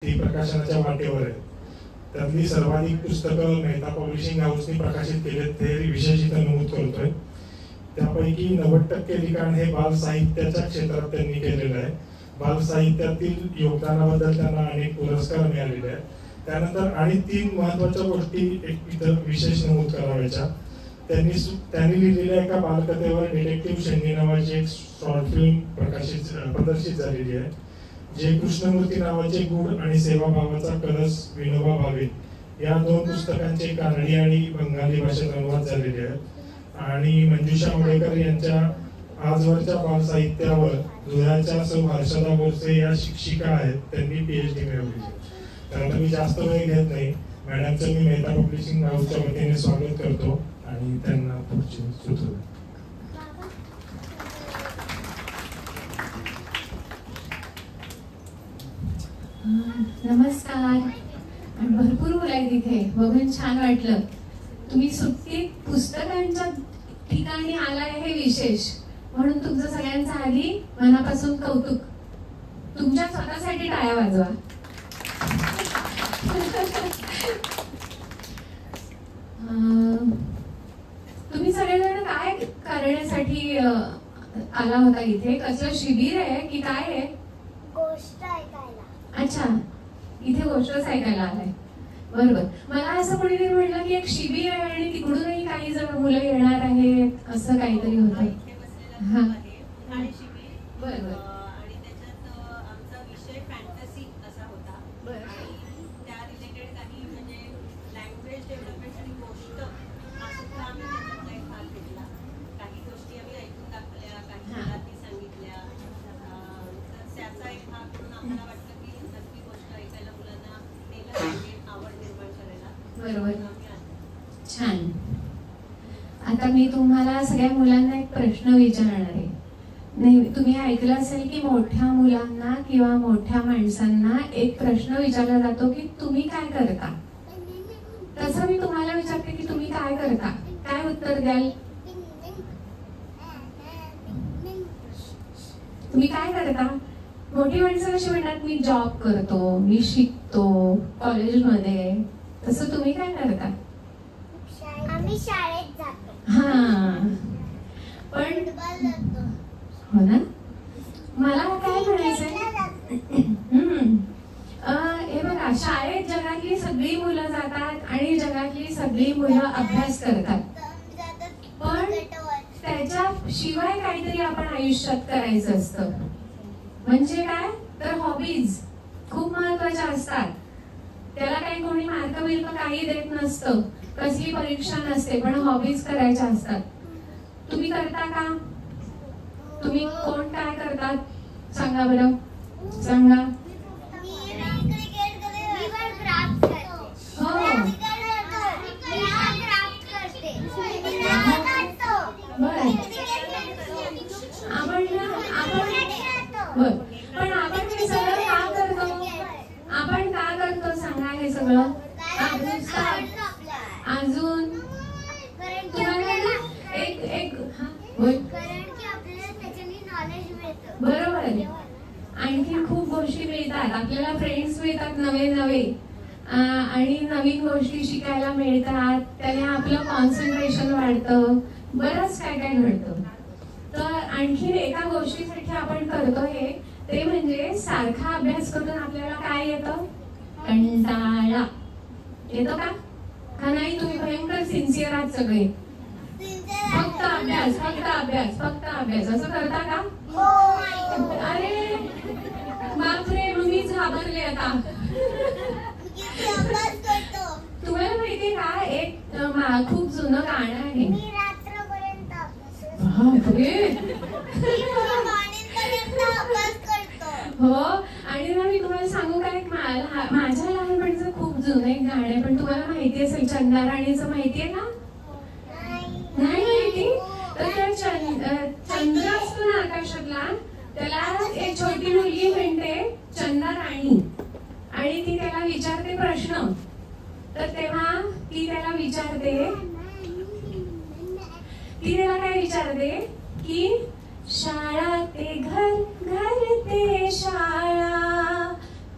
ती प्रकाशनाच्या वाटेवर आहे. त्यातली सर्वाधिक पुस्तकं मेहता पब्लिशिंग हाऊसने प्रकाशित केलेत ते विशेष इथं नमूद करतोय. त्यापैकी 90% लिखाण हे बाल साहित्याच्या क्षेत्रात त्यांनी केलेलं आहे. बाल साहित्यातील योगदानाबद्दल त्यांना अनेक पुरस्कार मिळालेले आहेत. त्यानंतर आणि 3 महत्वाच्या गोष्टी इथं विशेष नमूद कराव्याच्या. त्यांनी लिहिलेल्या एका बालकथेवर डिटेक्टिव्ह शेंडी नावाची एक शॉर्ट फिल्म प्रदर्शित झालेली आहे, जे कृष्णमूर्ती नावाचे गूढ आणि सेवाभावाचा कलश विनोबा भावे या 2 पुस्तकांचे कानडी आणि बंगाली भाषेत अनुवाद झालेले आहेत. आणि मंजुषा मुडेकर यांच्या आजवरच्या बाल साहित्यावर धुळ्याच्या सौ हर्षदा बोरसे या शिक्षिका आहेत, त्यांनी PhD मिळवली आहे. तर आता मी जास्त वेळ घेत नाही, मॅडमचं मी मेहता पब्लिशिंग हाऊसच्या वतीने स्वागत करतो आणि त्यांना पुढची सूचना. नमस्कार. भरपूर मुलं आहेत इथे, बघून छान वाटलं. तुम्ही सुट्टीत पुस्तकांच्या ठिकाणी आलाय हे विशेष, म्हणून तुमचं सगळ्यांचं आधी मनापासून कौतुक. तुमच्या स्वतःसाठी टाळ्या वाजवा. तुम्ही सगळेजण काय करण्यासाठी आला होता इथे? कसलं शिबिर आहे की काय आहे? गोष्ट ऐकायला. अच्छा, इथे गोष्टच ऐकायला आलाय. बरोबर. मला असं कोणीतरी म्हटलं की एक शिबिर आहे आणि तिकडूनही काही जण मुलं येणार आहेत, असं काहीतरी होतं. हा, बरोबर. आणि त्याच्यात आमचा विषय फॅन्टसी असा होता. आणि त्या रिलेटेड काही म्हणजे लँग्वेज डेव्हलपमेंट आणि गोष्ट हा सुद्धा आम्ही त्याच्यातला एक भाग घेतला. काही गोष्टी आम्ही ऐकून दाखवल्या, काही मुलांनी सांगितल्या. तर त्याचा एक भाग म्हणून आम्हाला वाटलं की नक्की गोष्ट ऐकायला मुलांना नेलं पाहिजे, आवड निर्माण करायला. बरोबर, छान. आता मी तुम्हाला सगळ्या मुलांना एक प्रश्न विचारणार आहे. नाही, तुम्ही ऐकलं असेल की मोठ्या मुलांना किंवा मोठ्या माणसांना एक प्रश्न विचारला जातो की तुम्ही काय करता. तसं मी तुम्हाला विचारते की तुम्ही काय करता, काय उत्तर द्याल? तुम्ही काय करता? मोठी माणसं कशी म्हणतात मी जॉब करतो, मी शिकतो कॉलेजमध्ये. तसं तुम्ही काय करता? आम्ही शाळेत जातो. हा, पण हो ना. मला काय म्हणायचंय, हे बघा, शाळेत जगातली सगळी मुलं जातात आणि जगातली सगळी मुलं अभ्यास करतात, पण त्याच्याशिवाय काहीतरी आपण आयुष्यात करायचं असतं. म्हणजे काय तर हॉबीज खूप महत्वाच्या असतात. त्याला काही कोणी मार्क बिर्क काही देत नसतं, कसली परीक्षा नसते, पण हॉबीज करायच्या असतात. तुम्ही करता का? तुम्ही कोण काय करतात सांगा बरं, सांगा. पण आपण हे सगळं का करतो? आपण का करतो सांगा हे सगळं? अजून तुम्हाला एक बरोबर, आणखी खूप गोष्टी मिळतात आपल्याला. फ्रेंड्स मिळतात नवे नवे, आणि नवीन गोष्टी शिकायला मिळतात. त्याने आपलं कॉन्सन्ट्रेशन वाढतं, बरंच काय काय घडतं. तर आणखी एका गोष्टीसाठी आपण करतोय ते म्हणजे सारखा अभ्यास करून आपल्याला काय येतं? कंटाळा येतो का? का नाही? तुम्ही भयंकर सिन्सिअर आहात सगळे. फक्त अभ्यास, फक्त अभ्यास, फक्त अभ्यास असं करता का? अरे बापरे, मीच घाबरले आता. तुम्हाला माहितीये का, एक खूप जुनं गाणं आहे. हो, आणि ना मी तुम्हाला सांगू काय, माझ्या लहानपणीचं खूप जुनं एक गाणं आहे, पण तुम्हाला माहिती असेल, चंदा राणीचं माहितीये ना? नाही माहिती? तर त्या चंद्र असतो ना आकाशातला, त्याला एक छोटी मुलगी म्हणते चंदा राणी, आणि ती त्याला विचारते प्रश्न. तर तेव्हा ती त्याला काय विचारते की शाळा ते घर, घर ते शाळा,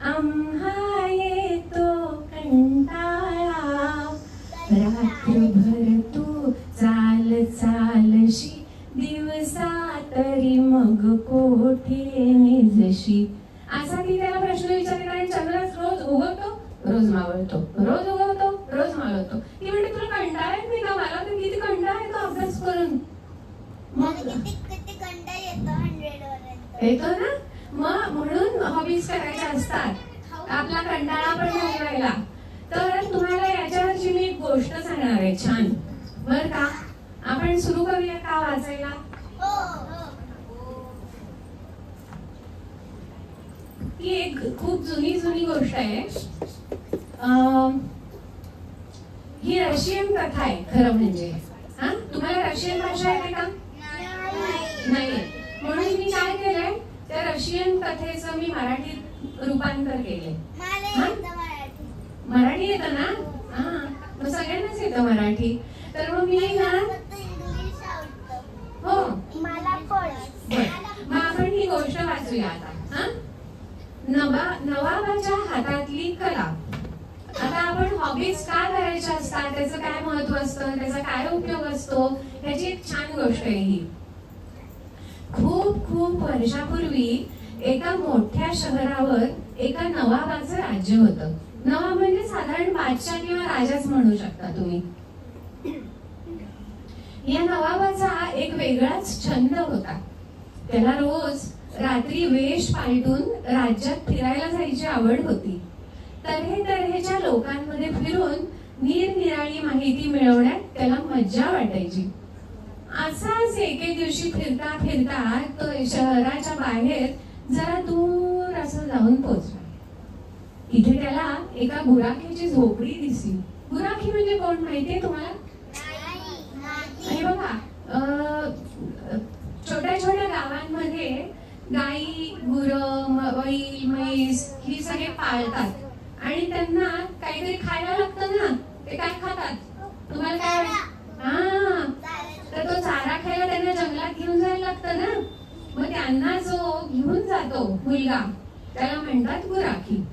आम्हा रोज मावळतो, रोज उगवतो, रोज मावळतो. ती म्हणते तुला कंटाळा येत नाही का? मला तर किती कंटाळा येतो अभ्यास करून. मग किती कंटाळा येतो 100 पर्यंत येतो ना. मग म्हणून हॉबीज करायच्या असतात आपला कंटाळा पण घालवायला. तर तुम्हाला याच्यावरची मी एक गोष्ट सांगणार आहे छान, बर का? आपण सुरू करूया का वाचायला? ही एक खूप जुनी गोष्ट आहे. ही रशियन कथा आहे खरं म्हणजे. हा, तुम्हाला रशियन भाषा येते का? नाही. म्हणून मी काय केलंय, त्या रशियन कथेचं मी मराठीत रूपांतर केलंय. मराठी येतं ना? हा, मग सगळ्यांनाच येतं मराठी. तर मग मी ना, हो मला पण. मग आपण ही गोष्ट वाचूया आता. हा, नवाबाच्या हातातली कला. आता आपण हॉबीज का करायच्या असतात, त्याचं काय महत्व असतं, त्याचा काय उपयोग असतो, ह्याची एक छान गोष्ट आहे ही. खूप खूप वर्षापूर्वी एका मोठ्या शहरावर एका नवाबाचं राज्य होतं. नवाब म्हणजे साधारण बादशाह किंवा राजाच म्हणू शकता तुम्ही. या नवाबाचा एक वेगळाच छंद होता. त्याला रोज रात्री वेश पालटून राज्यात फिरायला जायची आवड होती. तऱ्हेतऱ्हेच्या लोकांमध्ये फिरून निरनिराळी माहिती मिळवण्यात त्याला मज्जा वाटायची. असाच एके दिवशी फिरता फिरता तो शहराच्या बाहेर जरा दूर असं जाऊन पोहोचला. इथे त्याला एका गुराखीची झोपडी दिसली. गुराखी म्हणजे कोण माहितीये तुम्हाला? हे बघा, छोट्या छोट्या गावांमध्ये गाई, गुरं, बैल, म्हैस ही सगळे पाळतात आणि त्यांना काहीतरी खायला लागतं ना. ते काय खातात तुम्हाला काय? हा, तर तो चारा खायला त्यांना जंगलात घेऊन जायला लागतं ना. मग त्यांना जो घेऊन जातो मुलगा त्याला म्हणतात गुराखी.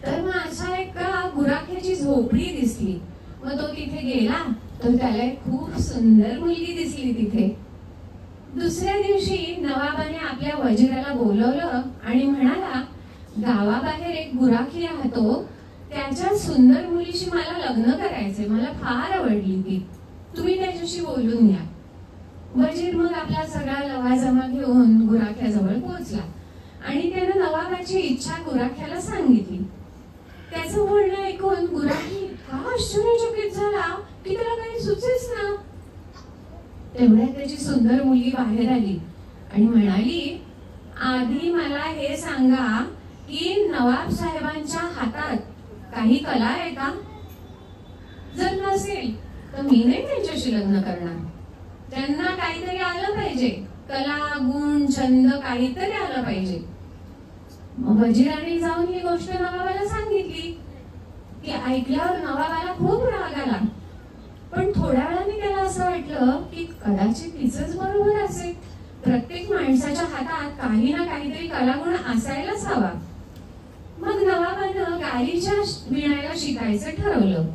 तर मग अशा एका गुराख्याची झोपडी दिसली. मग तो तिथे गेला तर त्याला एक खूप सुंदर मुलगी दिसली तिथे. दुसऱ्या दिवशी नवाबाने आपल्या वजिराला बोलवलं आणि म्हणाला, गावाबाहेर एक गुराखी राहतो, त्याच्या सुंदर मुलीशी मला लग्न करायचंय, मला फार आवडली ती, तुम्ही त्याच्याशी बोलून घ्या. वजीर मग आपला सगळा लवाजमा घेऊन गुराख्याजवळ पोहोचला आणि त्यानं नवाबाची इच्छा गुराख्याला सांगितली. त्याचं बोलणं ऐकून गुराखी इतका आश्चर्यचकित झाला की त्याला काही सुचेच ना. तेवढ्यात त्याची सुंदर मुलगी बाहेर आली आणि म्हणाली, आधी मला हे सांगा की नवाब साहेबांच्या हातात काही कला आहे का? जर नसेल तर मी नाही त्यांच्याशी लग्न करणार. त्यांना काहीतरी आलं पाहिजे, कला, गुण, छंद काहीतरी आलं पाहिजे. मग वजिराने जाऊन ही गोष्ट नवाबाला सांगितली. की ऐकल्यावर नवाबाला खूप राग आला. पण थोड्या वेळाने त्याला असं वाटलं की कदाचित तिचंच बरोबर असेल. प्रत्येक माणसाच्या हातात काही ना काहीतरी कलागुण असायलाच हवा. मग नवाबानं गालीच्या विणायला शिकायचं ठरवलं.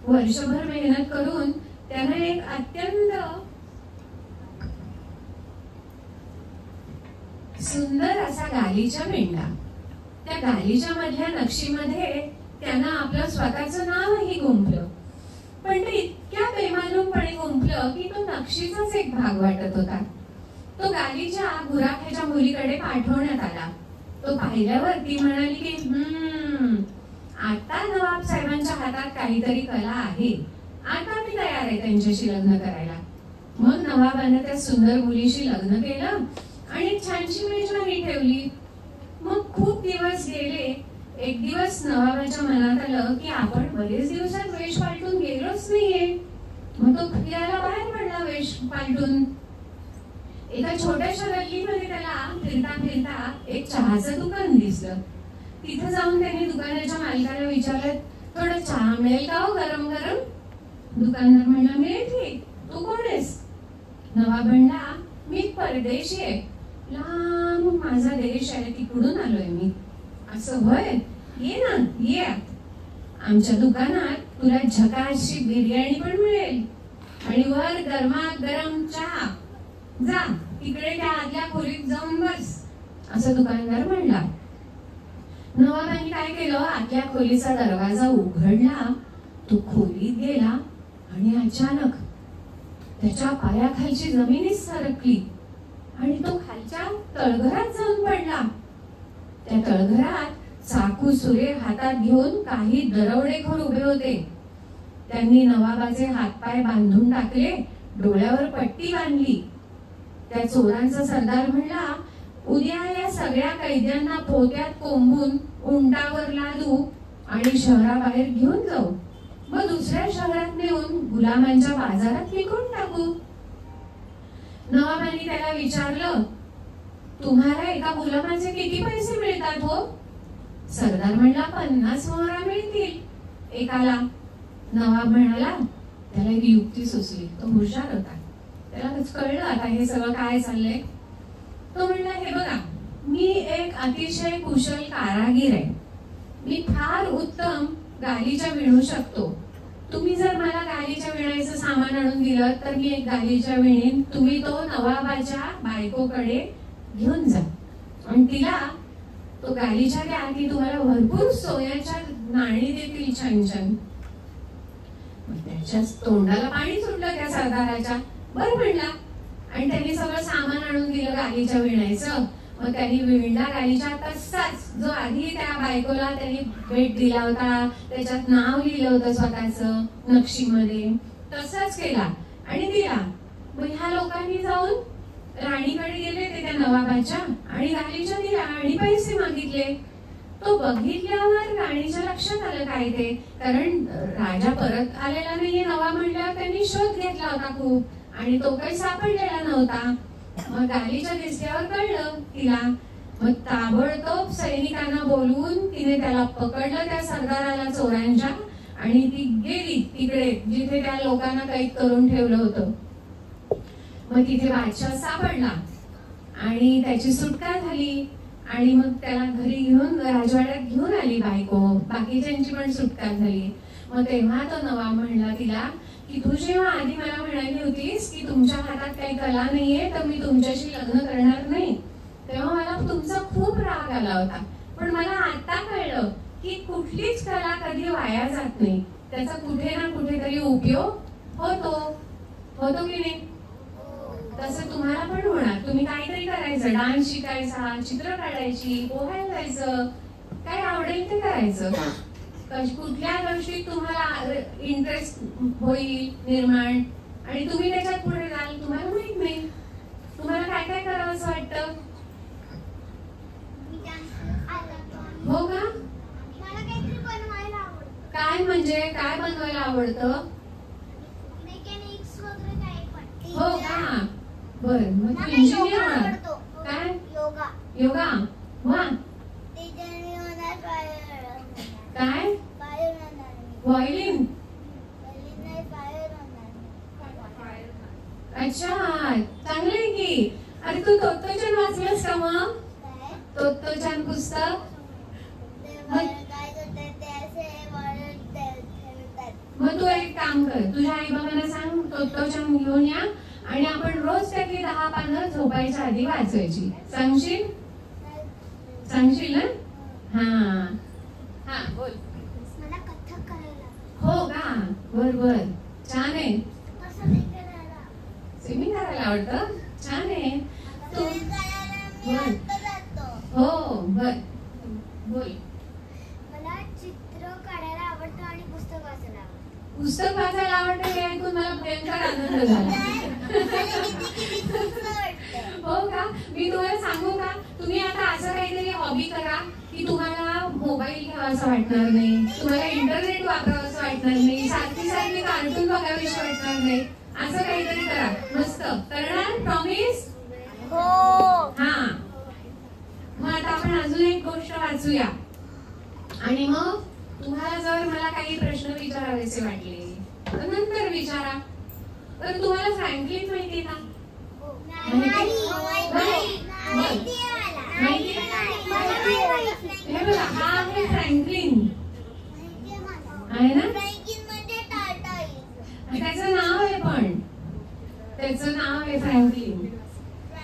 वर्षभर मेहनत करून त्यानं एक अत्यंत सुंदर असा गालीचा विणला. त्या गालीच्या मधल्या नक्षीमध्ये त्यानं आपलं स्वतःचं नावही गुंफलं. पण ते इतक्या बेमालूमपणे गुंफलं की तो नक्षीचाच एक भाग वाटत होता. तो गालीच्या गुराख्याच्या मुलीकडे पाठवण्यात आला. तो पाहिल्यावर ती म्हणाली की आता नवाब साहेबांच्या हातात काहीतरी कला आहे, आता मी तयार आहे त्यांच्याशी लग्न करायला. मग नवाबानं त्या सुंदर मुलीशी लग्न केलं आणि छानशी मेजवानी ठेवली. मग खूप दिवस गेले. एक दिवस नवाबाच्या मनात आलं की आपण बरेच दिवसात वेश पालटून गेलोच नाहीये. मग तो फिरायला बाहेर पडला वेश पालटून. एका छोट्याशा गल्लीमध्ये त्याला फिरता फिरता एक चहाचं दुकान दिसलं. तिथं जाऊन त्याने दुकानाच्या मालकाला विचारलं, थोडं चहा मिळेल का हो गरम गरम? दुकानदार म्हणला, मिळेल की, तू कोण आहेस? नवाब म्हणला, मी परदेशी आहे, लांब माझा देश आहे, तिकडून आलोय मी. असं होय, ये ना ये. आमच्या दुकानात तुला झकासची बिर्याणी पण मिळेल आणि वर गरमागरम चहा. जा तिकडे त्या आदल्या खोलीत जाऊन बस, असं दुकानदार म्हणला. नवाबांनी काय केलं, आतल्या खोलीचा दरवाजा उघडला, तो खोलीत गेला आणि अचानक त्याच्या पायाखालची जमीनच सरकली आणि तो खालच्या तळघरात जाऊन पडला. त्या तळघरात चाकू सुरे हातात घेऊन काही दरोडेखोर उभे होते. त्यांनी नवाबाचे हातपाय बांधून टाकले, डोळ्यावर पट्टी बांधली. त्या चोरांचा सरदार म्हणला, उद्या या सगळ्या कैद्यांना पोत्यात कोंबून उंटावर लादू आणि शहराबाहेर घेऊन जाऊ, मग दुसऱ्या शहरात नेऊन गुलामांच्या बाजारात विकून टाकू. नवाबांनी त्याला विचारलं, तुम्हाला एका गुलामाचे किती पैसे मिळतात हो? सरदार म्हणला, 50 मोहरा मिळतील एकाला. नवाब म्हणाला, त्याला एक युक्ती सुचली, तो हुशार होता, त्याला कळलं आता हे सगळं काय चाललंय. तो म्हणला, हे बघा, मी एक अतिशय कुशल कारागीर आहे, मी फार उत्तम गालिचा विणू शकतो. तुम्ही जर मला गालिचा विणायचं सामान आणून दिलं तर मी एक गालिचा विणेन. तुम्ही तो नवाबाच्या बायकोकडे घेऊन जा आणि तिला तो गालिचा द्या की तुम्हाला भरपूर सोन्याच्या नाणी देतील छान छान. त्याच्या तोंडाला पाणी सुटलं त्या सरदाराच्या. बरं म्हणला आणि त्यांनी सगळं सामान आणून दिलं गालिचा विणायचं. मग त्यांनी विणला गालिचा तसाच जो आधी त्या बायकोला त्यांनी भेट दिला होता, त्याच्यात नाव लिहिलं होतं स्वतःचं नक्षीमध्ये, तसाच केला आणि दिला. मग ह्या लोकांनी जाऊन राणीकडे गेले ते त्या नवाबाच्या आणि गालिचा दिला आणि पैसे मागितले. तो बघितल्यावर राणीच्या लक्षात आलं काय ते, कारण राजा परत आलेला नाहीये. नवाब म्हणल्यावर त्यांनी शोध घेतला होता खूप आणि तो काही सापडलेला नव्हता. मग गालिचा दिसल्यावर कळलं तिला. मग ताबडतोब सैनिकांना बोलवून तिने त्याला पकडलं, त्या सरदाराला चोरांच्या, आणि ती गेली तिकडे जिथे त्या लोकांना कैद करून ठेवलं होतं. मग तिथे बादशाह सापडला आणि त्याची सुटका झाली आणि मग त्याला घरी घेऊन राजवाड्यात घेऊन आली बायको. बाकीच्यांची पण सुटका झाली. मग तेव्हा तो नवाब म्हणला तिला की तू जेव्हा आधी मला म्हणाली होतीस की तुमच्या हातात काही कला नाहीये तर मी तुमच्याशी लग्न करणार नाही, तेव्हा मला तुमचा खूप राग आला होता. पण मला आता कळलं की कुठलीच कला कधी वाया जात नाही, त्याचा कुठे ना कुठेतरी उपयोग होतो की नाही. तसं तुम्हाला पण होणार. तुम्ही काहीतरी करायचं, डान्स शिकायचा, चित्र काढायची, पोहायला जायचं, काय आवडेल ते करायचं. कुठल्या गोष्टीत तुम्हाला इंटरेस्ट होईल निर्माण आणि तुम्ही त्याच्यात पुढे जाल तुम्हाला माहित नाही. तुम्हाला काय काय करावं असं वाटतं? हो का? मला काहीतरी बनवायला आवडतं. काय म्हणजे काय बनवायला आवडतं? मेकॅनिक्स वगैरे काही पण. हो का? बरं, मग तू इंजिनियर होणार. काय? योगा. वा. काय? व्हायलिन. अच्छा, चांगलंय की. अरे तू तोत्तोचान वाचलंस का मग? तोत्तोचान पुस्तक? मग तू एक काम कर, तुझ्या आई बाबांना सांग तोत्तोचान घेऊन या आणि आपण रोज त्यातली 10 पानं झोपायच्या आधी वाचायची. सांगशील ना? हा बोल. मला कथ्थक करायला. हो का? बर छान आहे. स्विमिंग करायला आवडतं. छान आहे. तू हो बर बोल. मला चित्र काढायला आवडतं आणि पुस्तक वाचायला आवडतं. पुस्तक वाचायला आवडतं हे ऐकून मला भयंकर आनंद झाला. हो का? मी तुम्हाला सांगू का, तुम्ही आता असं काहीतरी हॉबी करा की तुम्हाला मोबाईल घ्यावासा वाटणार नाही, तुम्हाला इंटरनेट वापरावंसं वाटणार नाही, सारखी कार्टून बघावीशी वाटणार नाही. असं काहीतरी करा. मस्त करणार? प्रॉमिस? हो. हा. मग आता आपण अजून एक गोष्ट वाचूया आणि मग तुम्हाला जर मला काही प्रश्न विचारावेसे वाटले तर नंतर विचारा. तर तुम्हाला फ्रँकलिन माहितीये का? हे बघा, हा आहे फ्रँकलिन आहे ना. त्याचं नाव आहे, पण त्याचं नाव आहे फ्रँकलिन.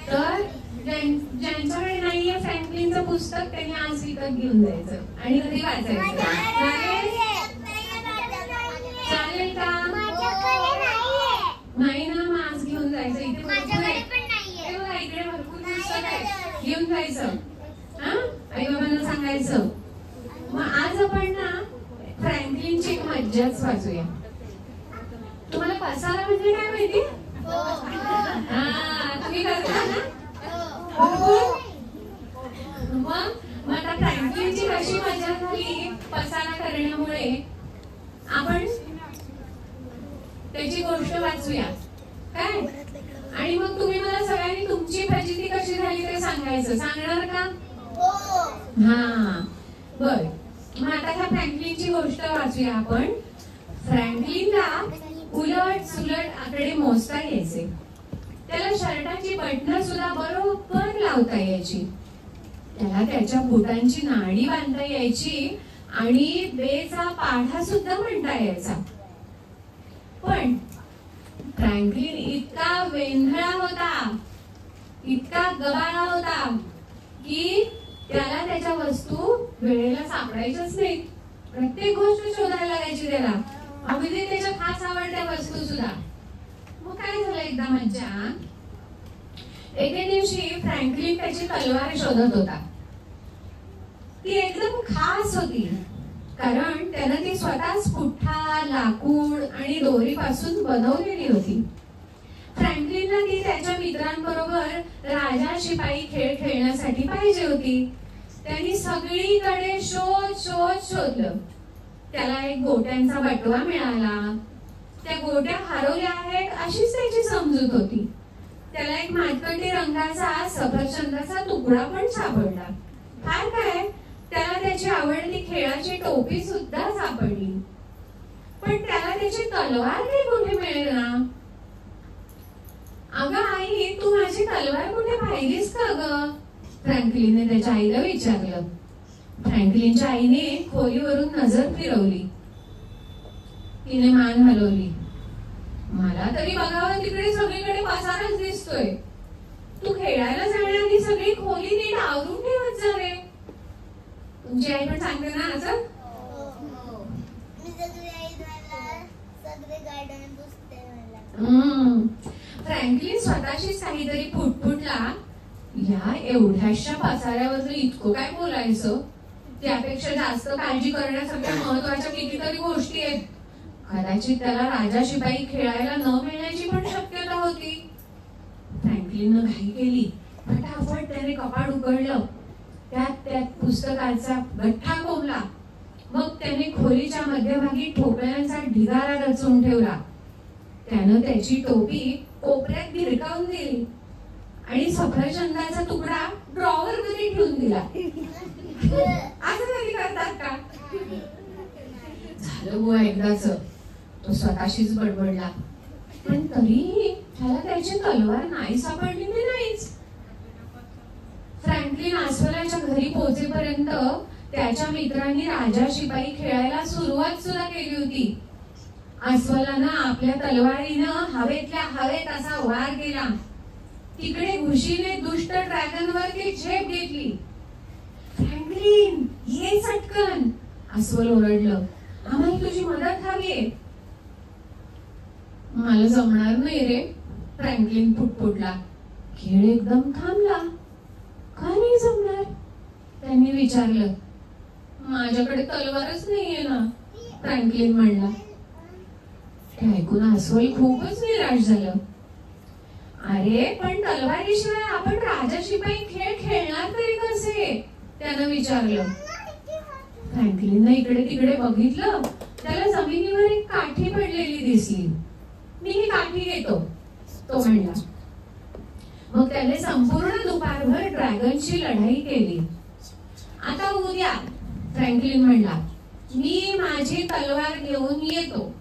तर ज्यांच्याकडे नाहीये फ्रँकलिनचं पुस्तक त्यांनी आज विकत घेऊन जायचं. घरी वाचायचं. चालेल का? नाही ना, मग आज घेऊन जायचं. इथे भरपूर आहे, इकडे भरपूर पुस्तक आहे, घेऊन जायचं. हा, आई बाबांना सांगायचं. मग आज आपण ना फ्रँकलिनची एक मज्जाच वाचूया. तुम्हाला पसारा म्हणजे काय माहिती? हा, तुम्ही करता ना? मग आता फ्रँकलिनची कशी मजा झाली पसारा करण्यामुळे, आपण त्याची गोष्ट वाचूया काय. आणि मग तुम्ही मला सगळ्यांनी तुमची फजिती कशी झाली ते सांगायचं. सांगणार का? हा, बर. मग आता ह्या फ्रँकलिनची गोष्ट वाचूया आपण. फ्रँकलिनला उलट सुलट आकडे मोजता यायचे. त्याला शर्टाची बटणं सुद्धा बरोबर लावता यायची. त्याला त्याच्या बुटांची नाडी बांधता यायची आणि बेचा पाढा सुद्धा म्हणता यायचा. पण फ्रँकलिन इतका वेंधळा होता, इतका गबाळा होता की त्याला त्याच्या वस्तू वेळेला सापडायच्याच नाही. प्रत्येक गोष्ट शोधायला लागायची त्याला, अगदी त्याच्या खास आवडत्या वस्तू सुद्धा. मग काय झालं एकदा मज्जा. एके दिवशी फ्रँकलिन त्याची तलवार शोधत होता. ती एकदम खास होती, कारण त्यानं ती स्वतःच पुठ्ठा, लाकूड आणि दोरीपासून बनवलेली होती. फ्रँकलिनला ती त्याच्या मित्रांबरोबर राजा शिपाई खेळ खेळण्यासाठी पाहिजे होती. त्यांनी सगळीकडे शोधलं. त्याला एक गोट्यांचा बटवा मिळाला. त्या गोट्या हरवल्या आहेत अशीच त्याची समजूत होती. त्याला एक मातकटी रंगाचा सफरचंदाचा तुकडा पण सापडला. फार काय, त्याला त्याची आवडती खेळाची टोपी सुद्धा सापडली. पण त्याला त्याची तलवार काही कुठे मिळेल ना. अगं आई, तू माझी तलवार कुठे पाहिलीस का ग? फ्रँकलिनने त्याच्या आईला विचारलं. फ्रँकलिनच्या आईने खोलीवरून नजर फिरवली. तिने मान हलवली. मला तरी बघावं तिकडे सगळीकडे पसाराच दिसतोय. तू खेळायला जाण्याआधी सगळी खोली नीट आवरून ठेवत जा रे. तुमची आई पण सांगते ना असं? फ्रँकलिन स्वतःशीच काहीतरी फुटफुटला. या एवढ्याशा पसाऱ्यावर इतकं काय बोलायचं. त्यापेक्षा जास्त काळजी करण्यासारख्या महत्वाच्या कितीतरी गोष्टी आहेत. कदाचित त्याला राजा शिपाई खेळायला न मिळण्याची पण शक्यता होती. फ्रँकलिननं घाई केली. फटाफट त्याने कपाट उघडलं. त्यात पुस्तकाचा गठ्ठा कोंबला. मग त्याने खोलीच्या मध्यभागी ठोकळ्यांचा ढिगारा रचून ठेवला. त्यानं त्याची टोपी कोपऱ्यात भिरकावून दिली आणि सफरचंदाचा तुकडा ड्रॉवर मध्ये ठेवून दिला. असं कधी करतात का? झालं बुवा एकदाच. तो स्वतःशीच बडबडला. पण तरीही त्याला त्याची तलवार नाही सापडली नाहीच. फ्रँकलिन अस्वलाच्या घरी पोहोचेपर्यंत त्याच्या मित्रांनी राजा शिपाई खेळायला सुरुवात सुद्धा केली होती. अस्वलानं आपल्या तलवारीनं हवेतल्या हवेत असा वार केला. तिकडे घुशीने दुष्ट ड्रॅगनवर ती झेप घेतली. फ्रँकलिन, ये चटकन, अस्वल ओरडलं. आम्हाला तुझी मदत हवीये. मला जमणार नाही रे, फ्रँकलिन पुटपुटला. खेळ एकदम थांबला. का नाही जमणार? त्यांनी विचारलं. माझ्याकडे तलवारच नाहीये ना, फ्रँकलिन म्हणला. ते ऐकून अस्वल खूपच निराश झालं. अरे पण तलवारीशिवाय आपण राजा शिपाई खेळ खेळणार तरी कसे? त्यानं विचारलं. फ्रँकलिनने इकडे तिकडे बघितलं. त्याला जमिनीवर एक काठी पडलेली दिसली. मी ही काठी घेतो, तो म्हणला. मग त्याने संपूर्ण दुपारभर ड्रॅगनची लढाई केली. आता उद्या, फ्रँकलिन म्हणला, मी माझी तलवार घेऊन येतो.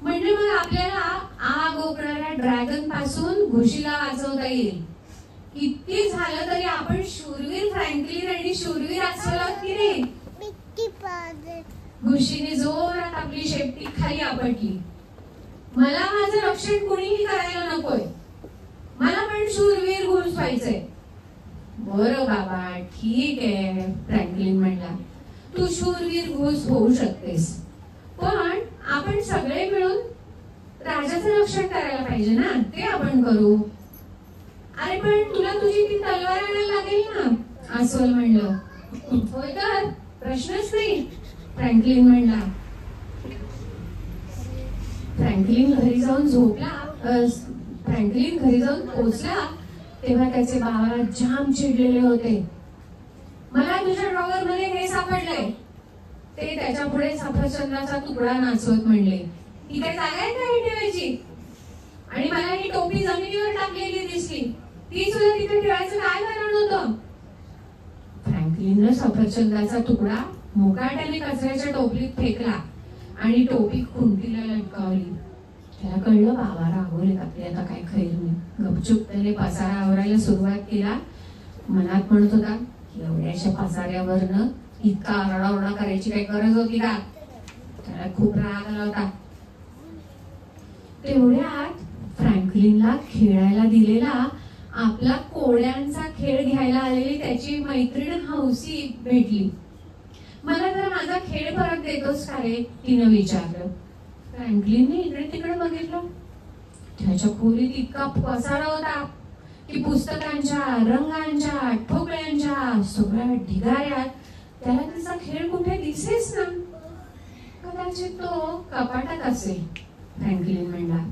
म्हणजे मग आपल्याला आग ओकणाऱ्या ड्रॅगन पासून घुशीला वाचवता येईल. किती झालं तरी आपण शूरवीर फ्रँकलिन आणि शूरवीर अस्वल आहोत की नाही? घुशीने जोरात आपली शेपटी खाली आपटली. मला माझं रक्षण कुणीही करायला नकोय. मला पण शूरवीर घुस व्हायचंय. बरं बाबा, ठीक आहे, फ्रँकलिन म्हणला. तू शूरवीर घोष होऊ शकतेस. पण आपण सगळे मिळून राजाचं रक्षण करायला पाहिजे ना, ते आपण करू. अरे पण तुला तुझी ती तलवार आणायला लागेल ना, अस्वल म्हणलं. होय तर प्रश्नच नाही, फ्रँकलिन म्हणला. फ्रँकलिन घरी जाऊन पोहोचला तेव्हा त्याचे बाबा जाम चिडलेले होते. मला तुझ्या ड्रॉवर मध्ये हे सापडलंय. ते त्याच्या पुढे सफरचंदाचा तुकडा नाचवत म्हणले, ही काय जागा आहे का हे ठेवायची? आणि मला ही टोपी जमिनीवर टाकलेली दिसली, ती सुद्धा तिथे ठेवायचं काय कारण होतं? फ्रँकलिनने सफरचंदाचा तुकडा मुकाट्याने कचऱ्याच्या टोपलीत फेकला आणि टोपी खुंटीला लटकावली. त्याला कळलं बाबा रागवले, आपली आता काय खैर नाही. गपचूप त्याने पसारा आवरायला सुरुवात केला. मनात म्हणत होता, एवढ्याशा पसाऱ्यावरनं इतका आरडाओरडा करायची काही गरज होती का? त्याला खूप राग आला होता. तेवढ्यात फ्रँकलिनला खेळायला दिलेला आपला कोड्यांचा खेळ घ्यायला आलेली त्याची मैत्रीण हौसी भेटली. मला जरा माझा खेळ परत देतोस का रे, तिनं विचारलं. फ्रँकलिनने इकडे तिकडे बघितलं. त्याच्या खोलीत इतका पसारा होता की पुस्तकांच्या, रंगांच्या, ठोकळ्यांच्या सगळ्या ढिगाऱ्यात त्याला तिचा खेळ कुठे दिसेच ना. कदाचित तो कपाटात असेल, फ्रँकलिन म्हणला.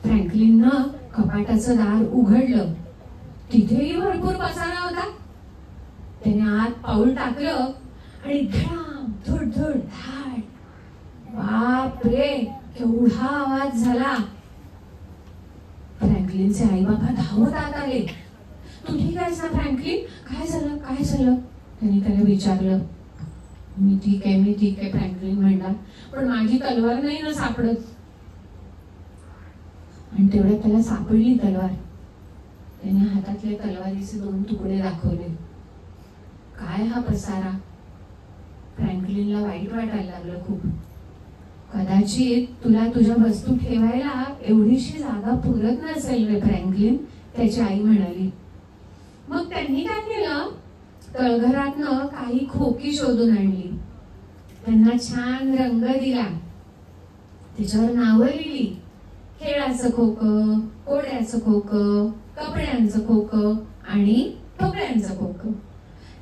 फ्रँकलिननं कपाटाचं दार उघडलं. तिथेही भरपूर पसारा होता. त्याने आत पाऊल टाकलं आणि धडाम धड धड धाड, बाप रे केवढा आवाज झाला. फ्रँकलिनचे आई बाबा धावत आत आले. तू ठीक आहेस ना फ्रँकलिन? काय झालं काय झालं? त्यांनी त्याला विचारलं. मी ठीक आहे फ्रँकलिन म्हणला. पण माझी तलवार नाही ना सापडत. आणि तेवढ्यात त्याला सापडली तलवार. त्याने हातातले तलवारीचे 2 तुकडे दाखवले. काय हा पसारा? फ्रँकलिनला वाईट वाटायला लागलं खूप. कदाचित तुला तुझ्या वस्तू ठेवायला एवढीशी जागा पुरत नसेल रे फ्रँकलिन, त्याची आई म्हणाली. मग त्यांनी काय केलं, तळघरातनं काही खोकी शोधून आणली. त्यांना छान रंग दिला, त्याच्यावर नावं लिहिली. खेळाचं खोकं, कोड्याचं खोकं, कपड्यांचं खोकं आणि ठोकळ्यांचं खोकं.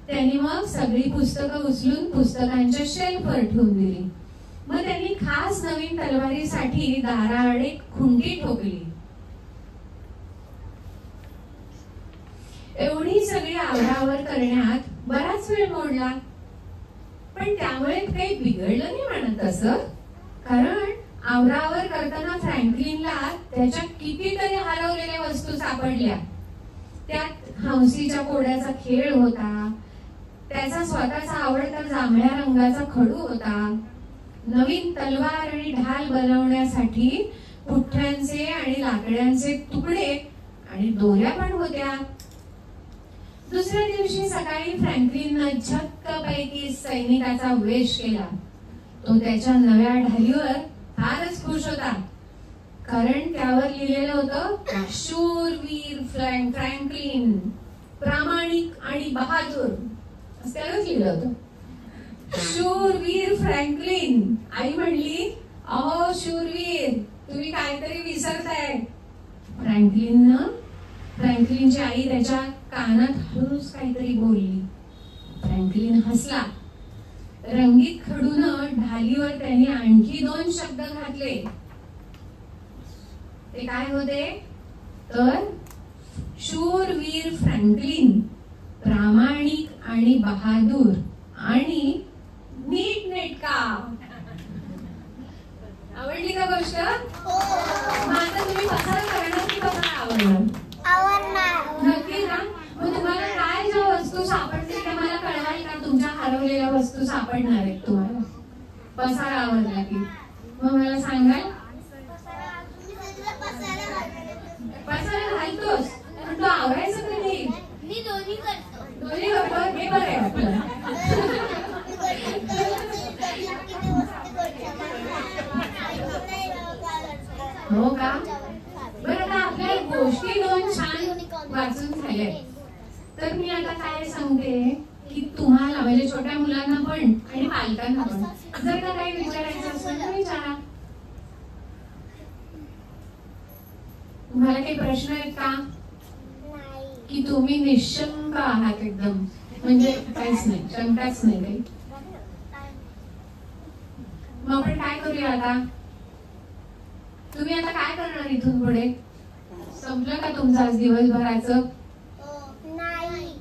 त्यांनी मग सगळी पुस्तकं उचलून पुस्तकांच्या शेल्फवर ठेवून दिली. मग त्यांनी खास नवीन तलवारीसाठी दाराआड एक खुंटी ठोकली. एवढी सगळी आवरावर करण्यात बराच वेळ मोडला. पण त्यामुळे काही बिघडलं नाही म्हणत असं. कारण आवरावर करताना फ्रँकलिनला त्याच्या कितीतरी हरवलेल्या वस्तू सापडल्या. त्यात हंसीच्या कोड्याचा खेळ होता, त्याचा स्वतःचा आवडता जांभळ्या रंगाचा खडू होता, नवीन तलवार आणि ढाल बनवण्यासाठी पुठ्ठ्यांचे आणि लाकड्यांचे तुकडे आणि दोऱ्या पण होत्या. दुसऱ्या दिवशी सकाळी फ्रँकलिननं झक्कपैकी सैनिकाचा वेश केला. तो त्याच्या नव्या ढालीवर फारच खुश होता. कारण त्यावर लिहिलेलं होतं, शूरवीर फ्रँकलिन, प्रामाणिक आणि बहादूर. त्यालाच लिहिलं होतं, शूरवीर फ्रँकलिन. आई म्हणली, अहो शूरवीर, तुम्ही काहीतरी विसरताय. फ्रँकलिनची आई त्याच्या कानात हळूच काहीतरी बोलली. फ्रँकलिन हसला. रंगीत खडूनं ढालीवर त्यांनी आणखी 2 शब्द घातले. ते काय होते तर, शूरवीर फ्रँकलिन, प्रामाणिक आणि बहादूर आणि नीटनेटका. आवडली का गोष्ट? मग आता तुम्ही पसारा करणार की पसारा आवडणार? नक्की ना. मग तुम्हाला काय ज्या वस्तू सापडतील त्या मला कळवाल का? तुमच्या हरवलेल्या वस्तू सापडणार आहेत तुम्हाला पसारा आवडला की. मग मला सांगाल? पसारा घालतोस पण तो आवरायचं कधी? मी दोन्ही करतो. दोन्ही करतो, हे बरं आहे आपलं. हो का? बरं, आता आपल्या गोष्टी 2 छान वाचून झाल्या. तर मी आता काय सांगते की तुम्हाला म्हणजे छोट्या मुलांना चालतं ना. पण जर का काही विचारायचं असेल तर विचारा. तुम्हाला काही प्रश्न आहेत का? की तुम्ही निशंक आहात एकदम, म्हणजे काहीच नाही, शंकाच नाही काही? मग आपण काय करूया आता? तुम्ही आता काय करणार इथून पुढे? संपलं का तुमचं आज दिवसभराचं?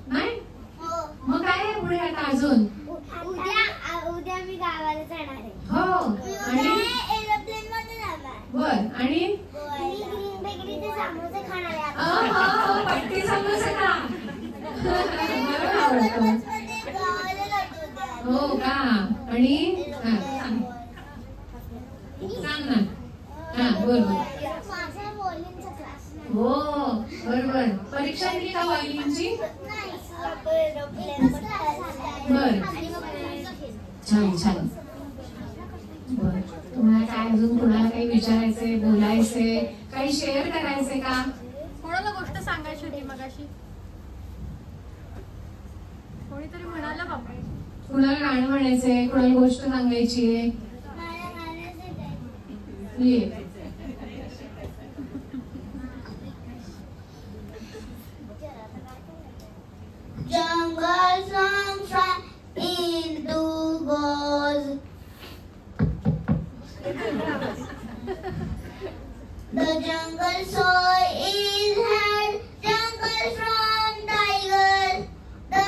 नाही? मग काय आहे पुढे आता अजून? उद्या मी गावाला जाणार आहे. हो. आणि एरोप्लेन मध्ये जाणार. बर. आणि ग्रीन बेकरीचे समोसे खाणार आहे. पट्टी समोसे का? मला आवडतं. हो का? आणि सांग ना. हा बोल बोल. माझा व्हॉल्यूमचा क्लास. हो बरोबर. परीक्षा दिली का व्हॉल्यूमची? बर. छान छान. बर. तुम्हाला काय अजून कोणाला काही विचारायचंय, बोलायचंय, काही शेअर करायचंय का? कोणाला गोष्ट सांगायची होती मगाशी? कोणीतरी म्हणाला बाबा. कुणाला गाणं म्हणायचंय, कुणाला गोष्ट सांगायची आहे? ये. Jungle song from into goes. The jungle soul is had jungle from tiger. The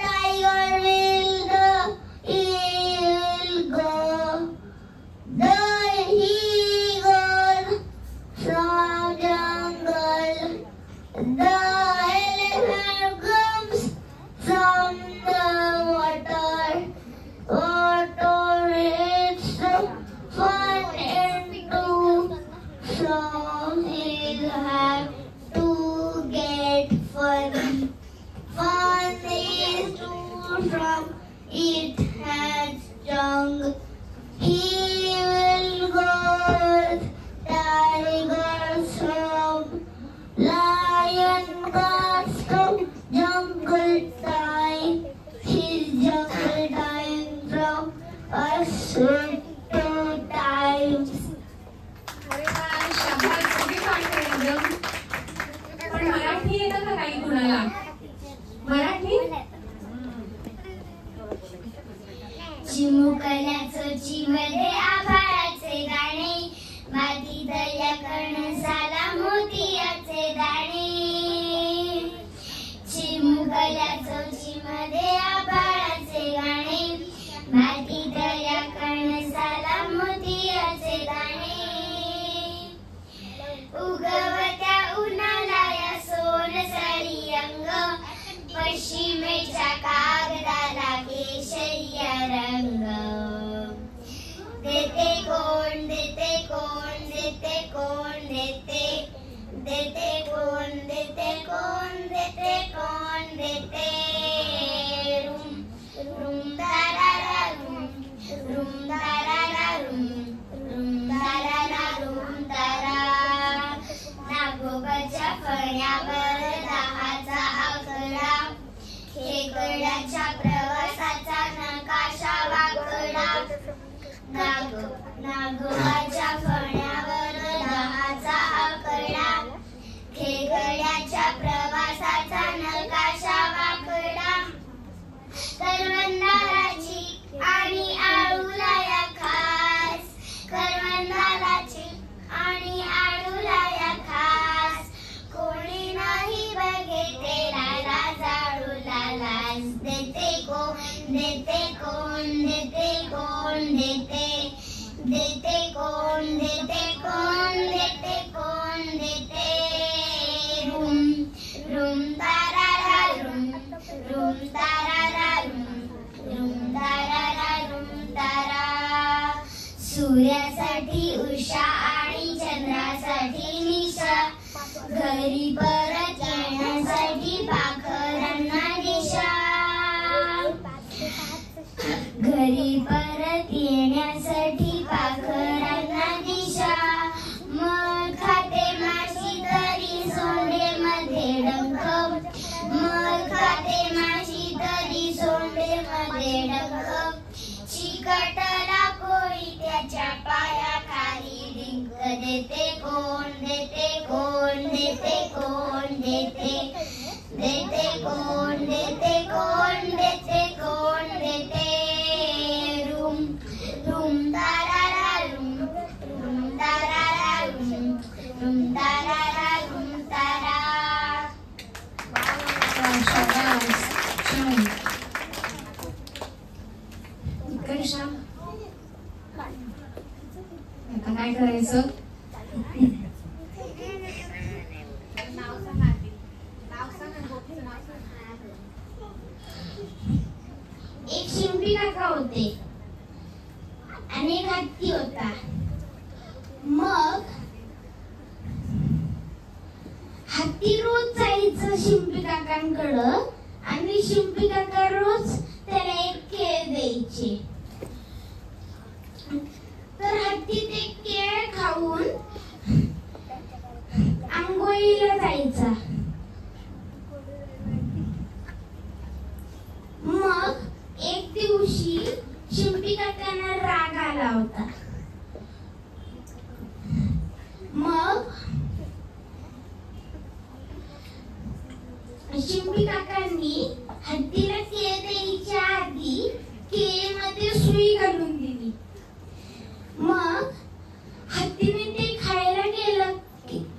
tiger will go. The he goes from jungle. The elephant comes from the water. Water is fun into from his have to get fun. Fun is to from it has young. He will go tigers from lion goes to jungle time. His jungle time from us to times. पण मराठी येतं का काही कुणाला? मराठी? चिमुकल्याचं चिमले आभाळाचे गाणे, मातीतल्या कणसाला मोतियाचे दाणे. चिमुकल्याचं चिमले आभाळाचे गाणे, मातीतल्या कणसाला मोतियाचे दाणे. उगवत्या उन्हाला या सोनसरी अंग, पश्चिमेच्या कागदाला केशरिया रंग. देते कोण, देते कोण, देते कोण, देते. देते कोण, देते कोण, देते कोण, देते. रुम रुम दारारा रुम, रुम दारारा रुम, रुम दारारा रुम दारा. नागोबाच्या फण्यावर 10चा आकडा, खेकड्याच्या प्रवासाचा नकाशा वाकडा. नागोबाच्या फण्यावर 10चा आकडा, खेकड्याच्या प्रवासाचा नकाशा वाकडा. करवंदाची आणि आळूला या खास, करवंदाची आणि आळूला या खास. कोणी नाही बघे तेरा राजाळूला लाज. देते कोण, देते कोण, देते कोण, देते. देते कोण, देते कोण, देते कोण, देते. रुम रुम तारारा रुम, रुम तारारा रुम, रुम तारारा रुम तारा. सूर्यासाठी उषा आणि चंद्रासाठी निशा, घरी परत येण्यासाठी पाखरांना दिशा. घरी परत येण्यासाठी पाखरांना दिशा. मग खाते माशी तरी सोंडेमध्ये डंख, मग खाते माशी तरी सोंडेमध्ये डंख. आता काय करायचं? एक शिंपी काका होते आणि एक हत्ती होता. मग हत्ती रोज जायचं शिंपी काकांकडं आणि शिंपी काका रोज त्याला एक केळ द्यायचे. तर हत्ती ते केळ खाऊन आंघोळीला जायचा. मग एक दिवशी शिंपी काकांना राग आला होता. मग शिंपी काकांनी हत्तीला केळ द्यायच्या आधी केळीमध्ये सुई घालून दिली. मग हत्तीने ते खायला गेला.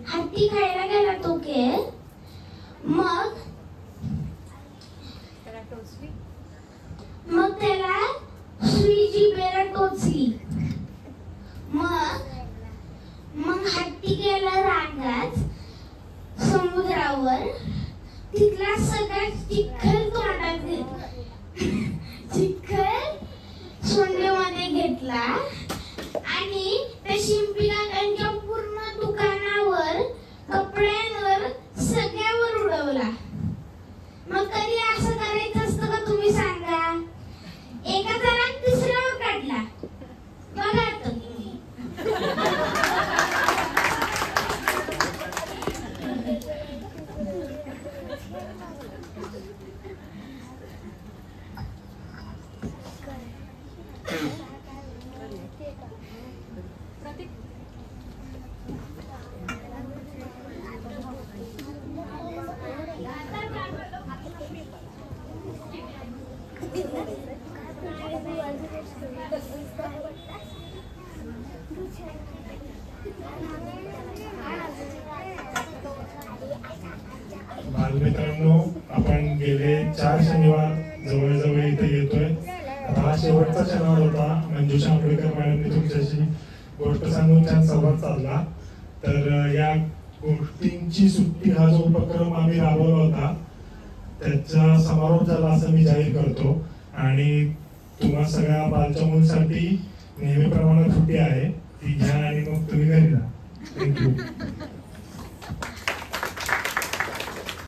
हत्ती खायला गेला तो केळ. मग त्याला सुई जिभेला टोचली. मग हत्ती गेला रागात समुद्रावर. तिथला सगळा चिखल तोंडात घेतला. चिखल सोंडेमध्ये घेतला आणि त्या शिंपी काकांच्या पूर्ण दुकानावर, कपड्यांवर, सगळ्यावर उडवला. मग कधी असं करायचं असतं का तुम्ही सांगा? एकाचा राग तिसऱ्यावर काढला. बघा आता तुम्ही. बालमित्रांनो, आपण गेले 4 शनिवार जवळजवळ इथे येतोय. हा शेवटचा शनिवार होता. मंजुषा आंबेडकर मॅडमने तुमच्याशी गोष्ट सांगून छान संवाद साधला. तर या गोष्टींची सुट्टी हा जो उपक्रम आम्ही राबवला होता त्याचा समारोप झाला असं मी जाहीर करतो. आणि तुम्हा सगळ्या बालचमूंसाठी नेहमीप्रमाणे सुट्टी आहे, ती घ्या आणि मग तुम्ही घरी जा. थँक्यू.